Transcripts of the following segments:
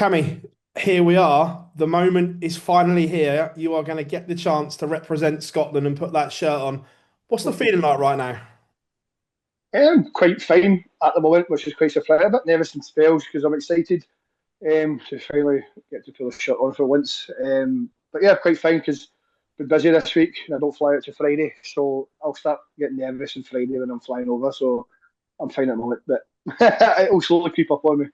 Cammy, here we are. The moment is finally here. You are going to get the chance to represent Scotland and put that shirt on. What's the feeling like right now? Quite fine at the moment, which is quite surprising. A bit nervous in spells because I'm excited to finally get to pull the shirt on for once. But yeah, quite fine because I've been busy this week and I don't fly out to Friday, so I'll start getting nervous on Friday when I'm flying over. So I'm fine at the moment, but it'll slowly creep up on me.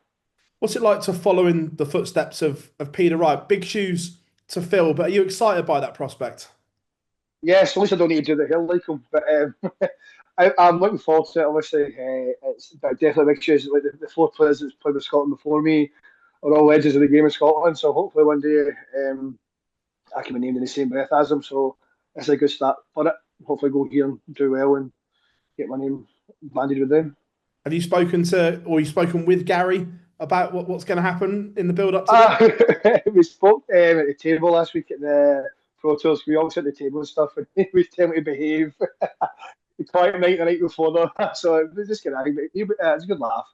What's it like to follow in the footsteps of Peter Wright? Big shoes to fill, but are you excited by that prospect? Yes, at least I don't need to do the hill like him, but I'm looking forward to it. Obviously, it's definitely big shoes. Like the four players that's played with Scotland before me are all legends of the game in Scotland. So hopefully one day I can be named in the same breath as them. So it's a good start for it. Hopefully go here and do well and get my name banded with them. Have you spoken to, or you spoken with Gary about what's going to happen in the build up to this? Ah, we spoke at the table last week at the Pro Tours. We all sit at the table and stuff, and he was telling me to behave. The quiet night the night before though, so it was just kidding. But it's a good laugh.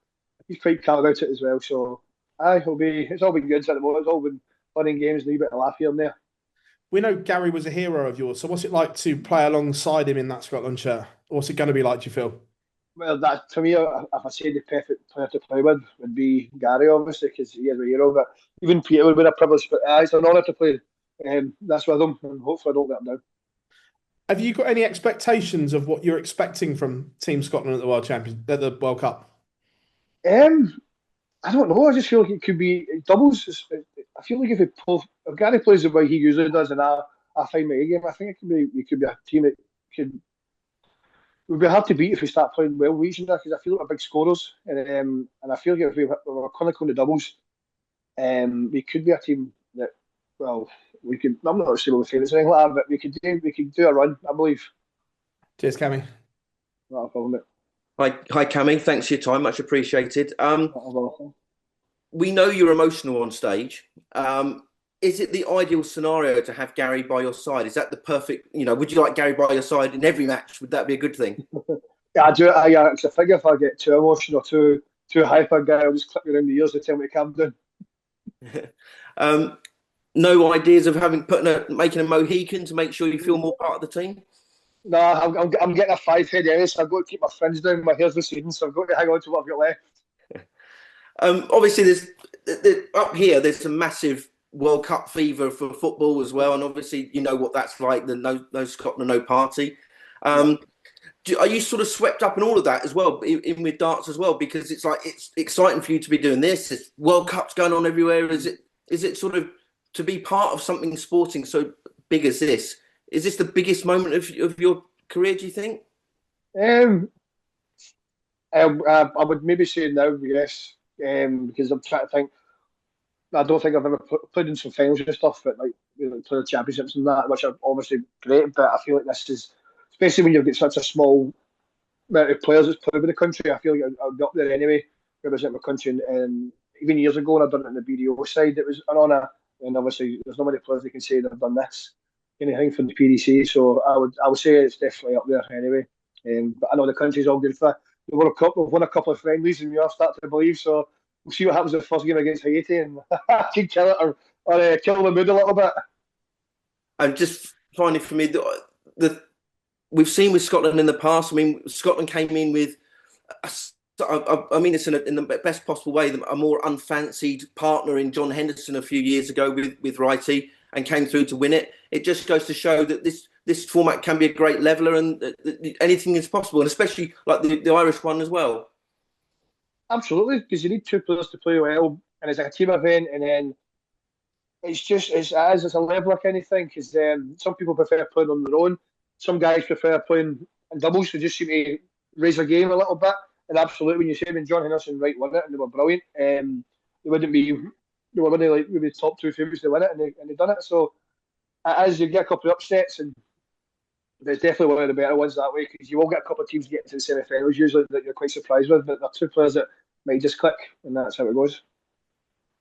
He's quite calm about it as well. So he'll be. It's all been good at the moment. It's all been fun and games, and a wee bit of laugh here and there. We know Gary was a hero of yours, so what's it like to play alongside him in that Scotland shirt? What's it going to be like, do you feel? Well, that to me, if I say the perfect player to play with, would be Gary, obviously, because he is a hero. But even Peter would be a privilege. But it's an honour to play. That's with him, and hopefully I don't let him down. Have you got any expectations of what you're expecting from Team Scotland at the World Champions at the World Cup? Um, I don't know. I just feel like it could be doubles. I feel like if Gary plays the way he usually does, and I find my A game, I think we could be a team that could would be hard to beat if we start playing well regionally because I feel like we're big scorers, and I feel like if we're clinical in the doubles, we could be a team that well we could. I'm not sure we're favourites or anything like that, but we could do a run. I believe. Cheers, Cammy. Not a problem. Hi, Cammy. Thanks for your time. Much appreciated. Not a problem. We know you're emotional on stage. Is it the ideal scenario to have Gary by your side? Is that the perfect, would you like Gary by your side in every match? Would that be a good thing? Yeah, I do. I figure if I get too emotional or too hyper, guy, I'll just clip me around the ears and tell me to calm down. No ideas of making a Mohican to make sure you feel more part of the team? No, I'm getting a 5 head anyway, so I've got to keep my fringe down. My hair's receding, so I've got to hang on to what I've got left. Obviously, up here, there's a massive World Cup fever for football as well, and obviously, you know what that's like. The no Scotland, no party. Are you sort of swept up in all of that as well, in with darts as well? Because it's exciting for you to be doing this. There's World Cups going on everywhere. Is it sort of to be part of something sporting so big as this? Is this the biggest moment of your career, do you think? Um, I would maybe say now, yes, because I'm trying to think. I don't think I've ever played in some finals and stuff, but like play the championships and that, which are obviously great. But I feel like this is, especially when you've got such a small amount of players that's played with the country. I feel like I'll be up there anyway, represent my country. And even years ago, when I've done it in the BDO side, it was an honour. And obviously, there's not many players that can say they've done this anything from the PDC. So I would say it's definitely up there anyway. But I know the country's all good for the World Cup. We've won a couple of friendlies, and we are starting to believe. So we'll see what happens in the first game against Haiti, and I can kill it or kill the mood a little bit. And just finally, for me, we've seen with Scotland in the past. I mean, Scotland came in with, I mean, it's in the best possible way, a more unfancied partner in John Henderson a few years ago with Righty, and came through to win it. It just goes to show that this format can be a great leveler, and that anything is possible, and especially like the Irish one as well. Absolutely, because you need two players to play well, and it's like a team event, and then it's a leveler kind of thing. Because some people prefer playing on their own, some guys prefer playing in doubles. They just seem to raise their game a little bit. And absolutely, when you say when John Henderson Wright won it and they were brilliant, they wouldn't be they were winning like maybe top two favourites to win it, and they done it. So as you get a couple of upsets, and it's definitely one of the better ones that way because you will get a couple of teams getting to the semi-finals usually that you're quite surprised with, but they're two players that might just click, and that's how it goes.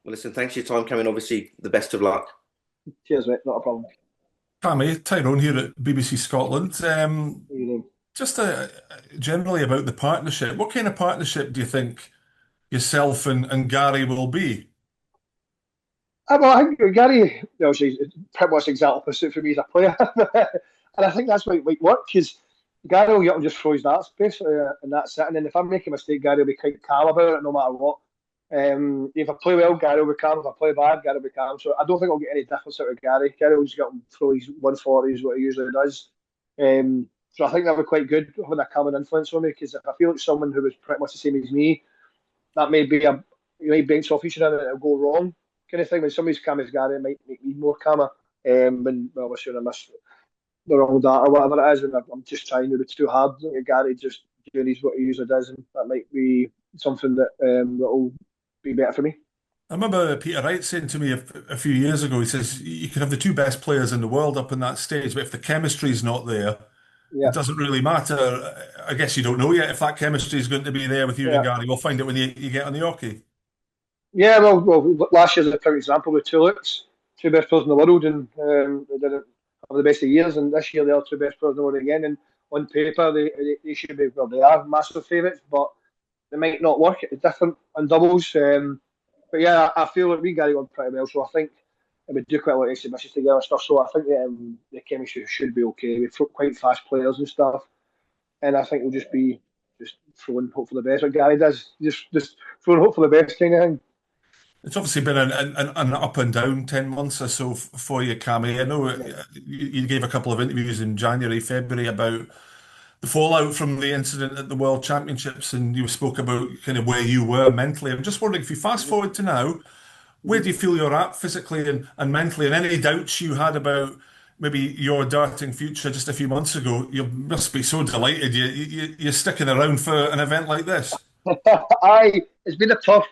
Well, listen, thanks for your time, Cameron. Obviously, the best of luck. Cheers, mate. Not a problem. Tammy, Tyrone here at BBC Scotland. How you doing? Just generally about the partnership. What kind of partnership do you think yourself and Gary will be? Well, I think Gary, obviously, is pretty much the exact opposite for me as a player. And I think that's why it might work, because Gary will get him just throw his darts, basically, and that's it. And then if I make a mistake, Gary will be quite calm about it no matter what. If I play well, Gary will be calm. If I play bad, Gary will be calm. So I don't think I'll get any difference out of Gary. Gary will just get him throw his 140s, what he usually does. So I think that would be quite good, having a calming influence on me, because if I feel like someone who was pretty much the same as me, that may be you might bounce off each other and it'll go wrong, kind of thing. When somebody's calm as Gary, it might make me more calmer. When obviously when I miss the wrong data or whatever it is, and I'm just trying to be too hard. Gary just doing what he usually does, and that might be something that will be better for me. I remember Peter Wright saying to me a few years ago, he says, you can have the two best players in the world up on that stage, but if the chemistry's not there, Yeah, it doesn't really matter. I guess you don't know yet if that chemistry is going to be there with you and yeah, Gary. We'll find it when you get on the hockey. yeah. Well, last year's a prime example with two looks, two best players in the world, and they didn't have the best of years. And this year they are two best players in the world again. And on paper, they should be, well, they are massive favourites, but they might not work. It's different on doubles. But yeah, I feel like we and Gary on pretty well. So I think we do quite a lot of exhibitions together and stuff. So I think the chemistry should be okay. We've quite fast players and stuff. And I think we'll just be just throwing hope for the best. What Gary does, just throwing hope for the best kind of thing. It's obviously been an up and down 10 months or so for you, Cammy. I know Yeah. you gave a couple of interviews in January, February about the fallout from the incident at the World Championships, and you spoke about kind of where you were mentally. I'm just wondering if you fast forward to now, where do you feel you're at physically and mentally, and any doubts you had about maybe your darting future just a few months ago? You must be so delighted you're sticking around for an event like this. It's been a tough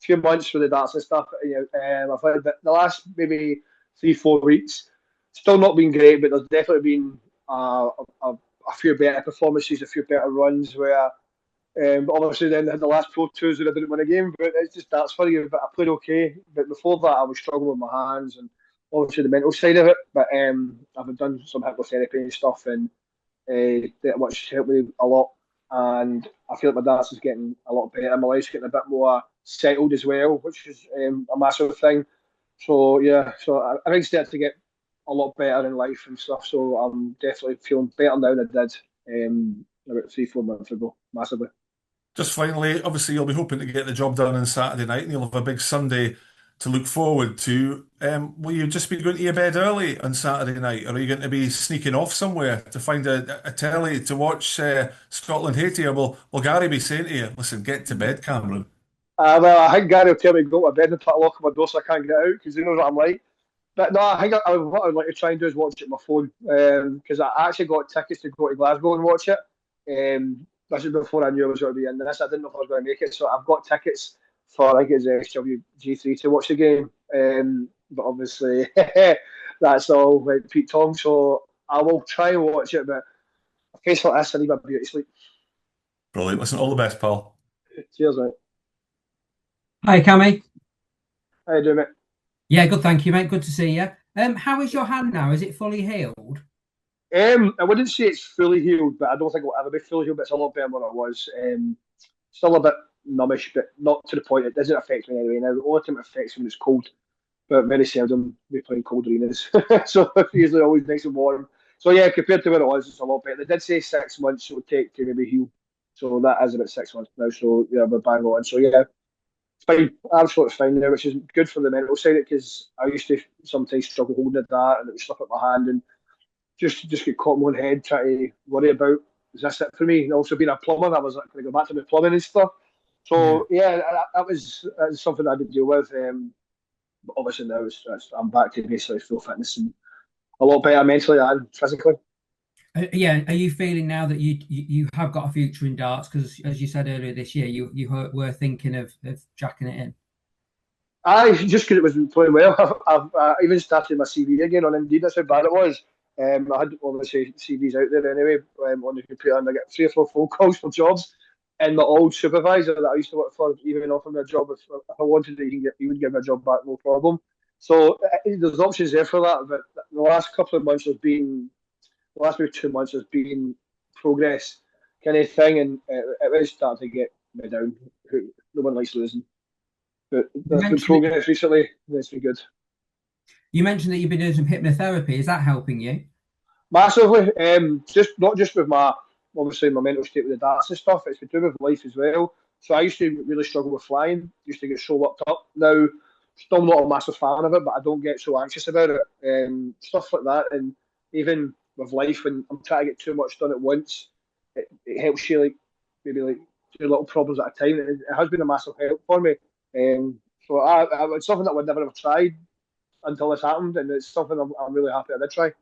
few months for the darts and stuff. I've had the last maybe 3 4 weeks, still not been great, but there's definitely been a few better performances, a few better runs where. But obviously, then they had the last Pro Tours where I didn't win a game. But it's just that's for you. But I played okay. But before that, I was struggling with my hands and obviously the mental side of it. But I've done some hypnotherapy and stuff, and which helped me a lot. And I feel like my dance is getting a lot better. My life's getting a bit more settled as well, which is a massive thing. So yeah, so I think started to get a lot better in life and stuff. So I'm definitely feeling better now than I did about 3 4 months ago, massively. Just finally, obviously, you'll be hoping to get the job done on Saturday night, and you'll have a big Sunday to look forward to. Will you just be going to your bed early on Saturday night, or are you going to be sneaking off somewhere to find a telly to watch Scotland Haiti? Or will Gary be saying to you, listen, get to bed, Cameron? Well, I think Gary will tell me to go to bed and put a lock on my door so I can't get out because he knows what I'm like. But no, I think what I'd like to try and do is watch it on my phone because I actually got tickets to go to Glasgow and watch it. This is before I knew I was going to be in this. I didn't know if I was going to make it, so I've got tickets for I think it's SWG3 to watch the game. But obviously that's all like Pete Tong, so I will try and watch it. But a face like this, I need my beauty sleep. Brilliant. Listen, all the best, pal. Cheers, mate. Hi, Cammy. How you doing, mate? Yeah, good, thank you, mate. Good to see you. How is your hand now? Is it fully healed? I wouldn't say it's fully healed, but I don't think it'll ever be fully healed. But it's a lot better than what it was. Still a bit numbish, but not to the point it doesn't affect me anyway. Now, the only time it affects me when it's cold, but very seldom we play in cold arenas. So it's usually always nice and warm. So yeah, compared to what it was, it's a lot better. They did say 6 months it would take to maybe heal. So that is about 6 months now. So yeah, we're bang on. So yeah, it's fine, absolutely fine now, which is good for the mental side because I used to sometimes struggle holding it that and it would slip out my hand and just get caught in one head trying to worry about is this it for me? And also being a plumber, that was like, can I go back to my plumbing and stuff? So yeah, that was something I had to deal with. But obviously now I'm back to basically full fitness and a lot better mentally and physically. Yeah, are you feeling now that you have got a future in darts? Because as you said earlier this year, you were thinking of jacking it in. I just because it was playing well. I've even started my CV again on Indeed. That's how bad it was. I had obviously CVs out there anyway on the computer, and I get 3 or 4 phone calls for jobs. And my old supervisor that I used to work for even offered me a job if I wanted it. He would give me a job back, no problem. So there's options there for that. But the last couple of months has been, the last maybe 2 months has been progress kind of thing, and it was starting to get me down. No one likes losing. But You there's been mentioned that, progress recently, and it's been good. you mentioned that you've been doing some hypnotherapy. Is that helping you? Massively. Just not just with my obviously my mental state with the darts and stuff. It's been to do with life as well. So I used to really struggle with flying. Used to get so worked up. Now, still not a massive fan of it, but I don't get so anxious about it. Stuff like that, and even with life, when I'm trying to get too much done at once, it helps you like maybe like do little problems at a time. And it has been a massive help for me. So it's something that I would never have tried until this happened, and it's something I'm really happy I did try.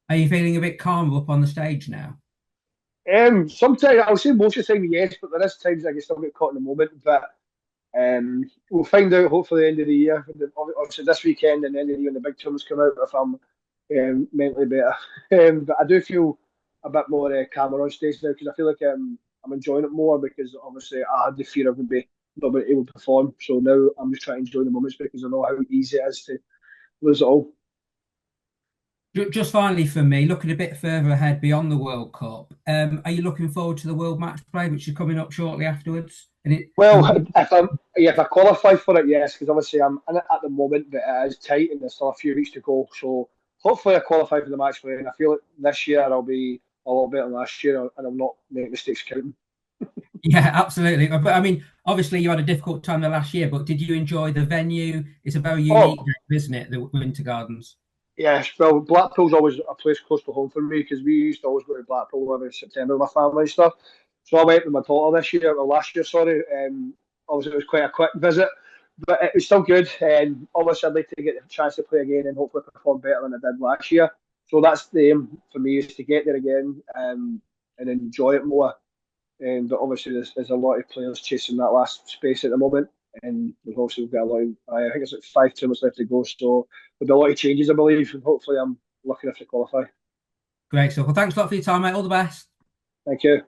Are you feeling a bit calmer up on the stage now? Sometimes I'll say most of the time yes, but there is times I can still get caught in the moment. But we'll find out hopefully the end of the year. Obviously this weekend and the end of the year when the big tournaments come out if I'm mentally better. But I do feel a bit more calmer on stage now because I feel like I'm enjoying it more because obviously I had the fear of maybe not being able to perform. So now I'm just trying to enjoy the moments because I know how easy it is to lose it all. Just finally for me, looking a bit further ahead beyond the World Cup, are you looking forward to the World Match Play, which is coming up shortly afterwards? Well, if I qualify for it, yes, because obviously I'm in it at the moment, but it is tight and there's still a few weeks to go. So hopefully I qualify for the match play, and I feel like this year I'll be a lot better than last year, and I'll not make mistakes counting. Yeah, absolutely. But I mean, obviously you had a difficult time the last year, but did you enjoy the venue? It's a very unique Oh, game, isn't it? The Winter Gardens. yes, well, Blackpool's always a place close to home for me because we used to always go to Blackpool every September with my family and stuff. So I went with my daughter this year, or last year, sorry. Obviously, it was quite a quick visit, but it was still good. And obviously, I'd like to get the chance to play again and hopefully perform better than I did last year. So that's the aim for me is to get there again and enjoy it more. But obviously, there's a lot of players chasing that last space at the moment. And we've also got a lot. I think it's like 5 tournaments left to go, so there'll be a lot of changes, I believe, and hopefully I'm lucky enough to qualify. Great stuff. Well, thanks a lot for your time, mate. All the best. Thank you.